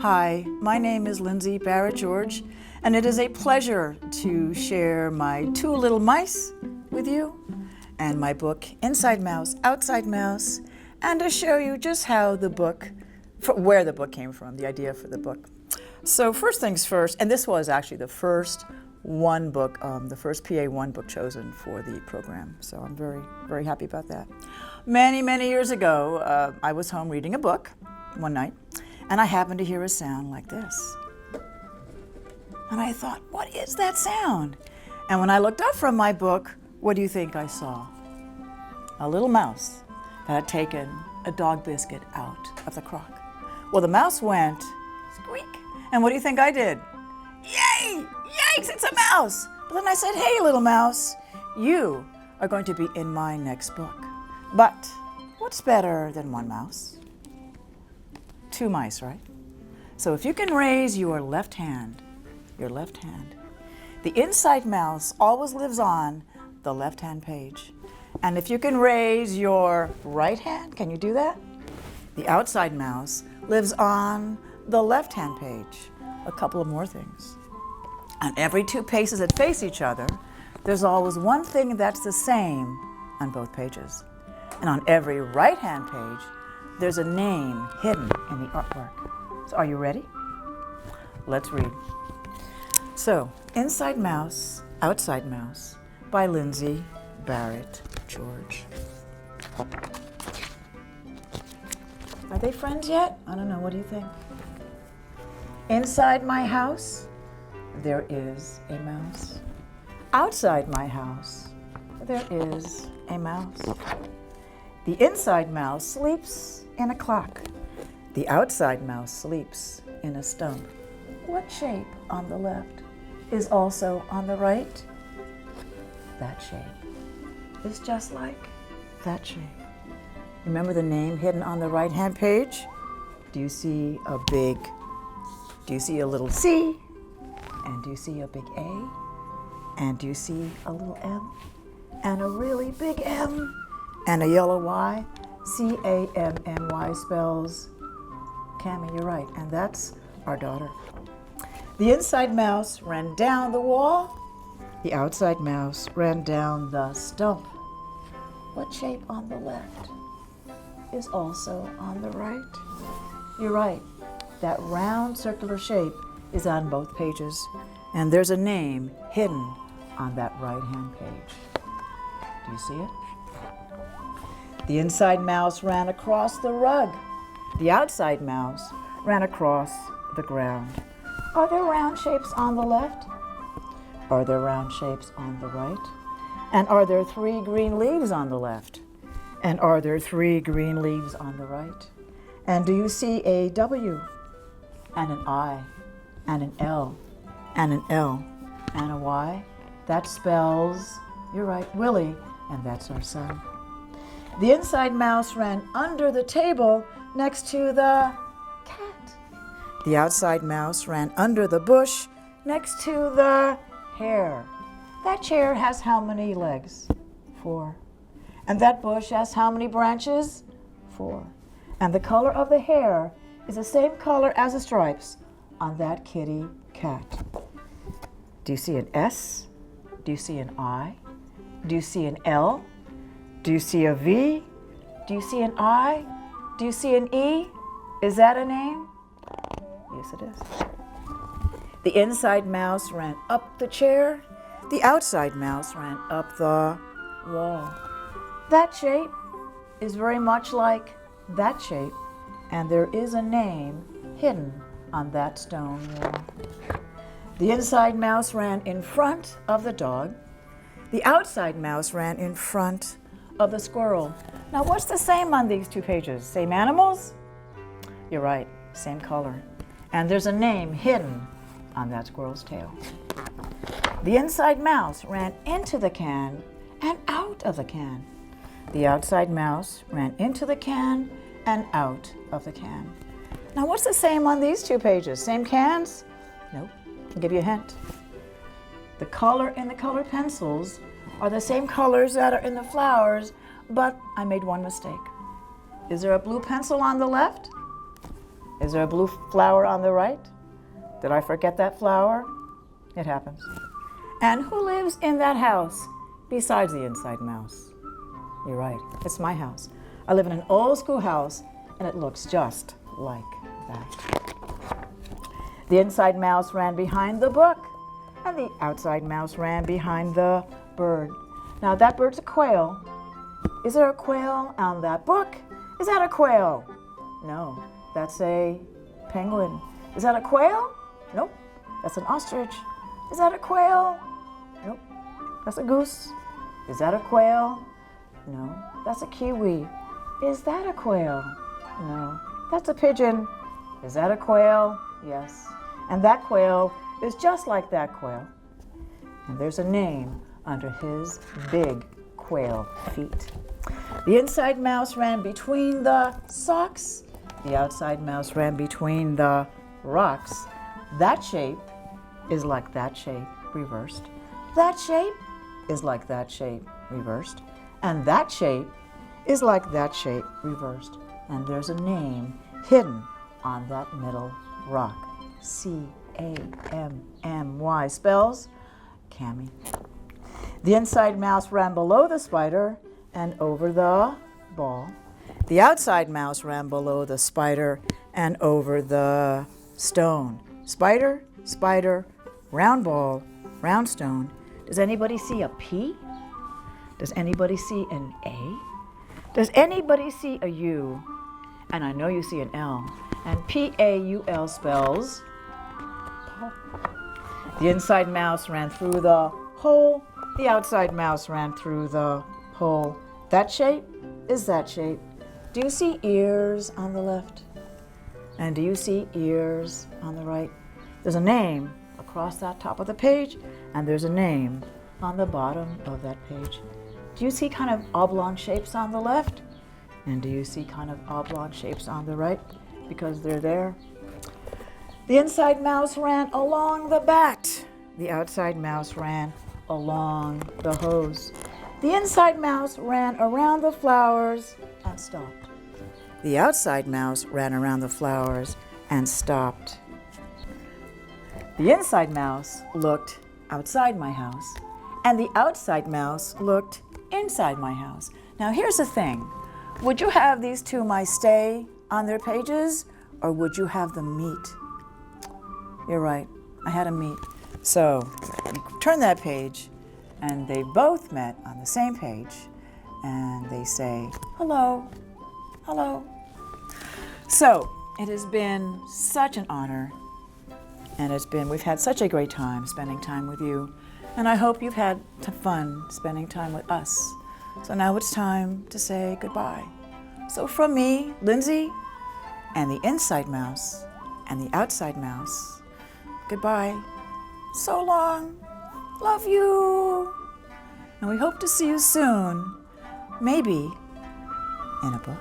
Hi, my name is Lindsay Barrett George, and it is a pleasure to share my two little mice with you and my book, Inside Mouse, Outside Mouse, and to show you just how the book, where the book came from, the idea for the book. So first things first, and this was actually the first one book, the first PA1 book chosen for the program. So I'm very, very happy about that. Many, many years ago, I was home reading a book one night, and I happened to hear a sound like this. And I thought, what is that sound? And when I looked up from my book, what do you think I saw? A little mouse that had taken a dog biscuit out of the crock. Well, the mouse went squeak. And what do you think I did? Yay! Yikes, it's a mouse! But then I said, hey, little mouse, you are going to be in my next book. But what's better than one mouse? Two mice, right? So if you can raise your left hand, the inside mouse always lives on the left-hand page. And if you can raise your right hand, can you do that? The outside mouse lives on the left-hand page. A couple of more things. On every two pages that face each other, there's always one thing that's the same on both pages. And on every right-hand page, there's a name hidden in the artwork. So are you ready? Let's read. So, Inside Mouse, Outside Mouse by Lindsay Barrett George. Are they friends yet? I don't know. What do you think? Inside my house, there is a mouse. Outside my house, there is a mouse. The inside mouse sleeps in a clock. The outside mouse sleeps in a stump. What shape on the left is also on the right? That shape is just like that shape. Remember the name hidden on the right-hand page? Do you see a little C? And do you see a big A? And do you see a little M? And a really big M? And a yellow Y? C-A-M-M-Y spells Cammy, you're right. And that's our daughter. The inside mouse ran down the wall. The outside mouse ran down the stump. What shape on the left is also on the right? You're right. That round circular shape is on both pages, and there's a name hidden on that right-hand page. Do you see it? The inside mouse ran across the rug. The outside mouse ran across the ground. Are there round shapes on the left? Are there round shapes on the right? And are there 3 green leaves on the left? And are there 3 green leaves on the right? And do you see a W and an I and an L and an L and a Y? That spells, you're right, Willie, and that's our son. The inside mouse ran under the table next to the cat. The outside mouse ran under the bush next to the hare. That chair has how many legs? 4. And that bush has how many branches? 4. And the color of the hair is the same color as the stripes on that kitty cat. Do you see an S? Do you see an I? Do you see an L? Do you see a V? Do you see an I? Do you see an E? Is that a name? Yes, it is. The inside mouse ran up the chair. The outside mouse ran up the wall. That shape is very much like that shape, and there is a name hidden on that stone wall. The inside mouse ran in front of the dog. The outside mouse ran in front of the squirrel. Now, what's the same on these two pages? Same animals? You're right, same color. And there's a name hidden on that squirrel's tail. The inside mouse ran into the can and out of the can. The outside mouse ran into the can and out of the can. Now, what's the same on these two pages? Same cans? Nope. I'll give you a hint. The color in the colored pencils are the same colors that are in the flowers, but I made one mistake. Is there a blue pencil on the left? Is there a blue flower on the right? Did I forget that flower? It happens. And who lives in that house besides the inside mouse? You're right, it's my house. I live in an old school house, and it looks just like that. The inside mouse ran behind the book, and the outside mouse ran behind the bird. Now that bird's a quail. Is there a quail on that book? Is that a quail? No, that's a penguin. Is that a quail? Nope, that's an ostrich. Is that a quail? Nope, that's a goose. Is that a quail? No, that's a kiwi. Is that a quail? No, that's a pigeon. Is that a quail? Yes. And that quail is just like that quail. And there's a name under his big quail feet. The inside mouse ran between the socks. The outside mouse ran between the rocks. That shape is like that shape reversed. That shape is like that shape reversed. And that shape is like that shape reversed. And there's a name hidden on that middle rock. C-A-M-M-Y spells Cammy. The inside mouse ran below the spider and over the ball. The outside mouse ran below the spider and over the stone. Spider, spider, round ball, round stone. Does anybody see a P? Does anybody see an A? Does anybody see a U? And I know you see an L. And P-A-U-L spells Paul. The inside mouse ran through the hole. The outside mouse ran through the hole. That shape is that shape. Do you see ears on the left? And do you see ears on the right? There's a name across that top of the page, and there's a name on the bottom of that page. Do you see kind of oblong shapes on the left? And do you see kind of oblong shapes on the right? Because they're there. The inside mouse ran along the bat. The outside mouse ran along the hose. The inside mouse ran around the flowers and stopped. The outside mouse ran around the flowers and stopped. The inside mouse looked outside my house, and the outside mouse looked inside my house. Now here's the thing. Would you have these two mice stay on their pages, or would you have them meet? You're right, I had them meet. So you turn that page, and they both met on the same page, and they say, hello, hello. So it has been such an honor, and we've had such a great time spending time with you, and I hope you've had fun spending time with us. So now it's time to say goodbye. So from me, Lindsay, and the inside mouse, and the outside mouse, goodbye. So long. Love you. And we hope to see you soon, maybe in a book.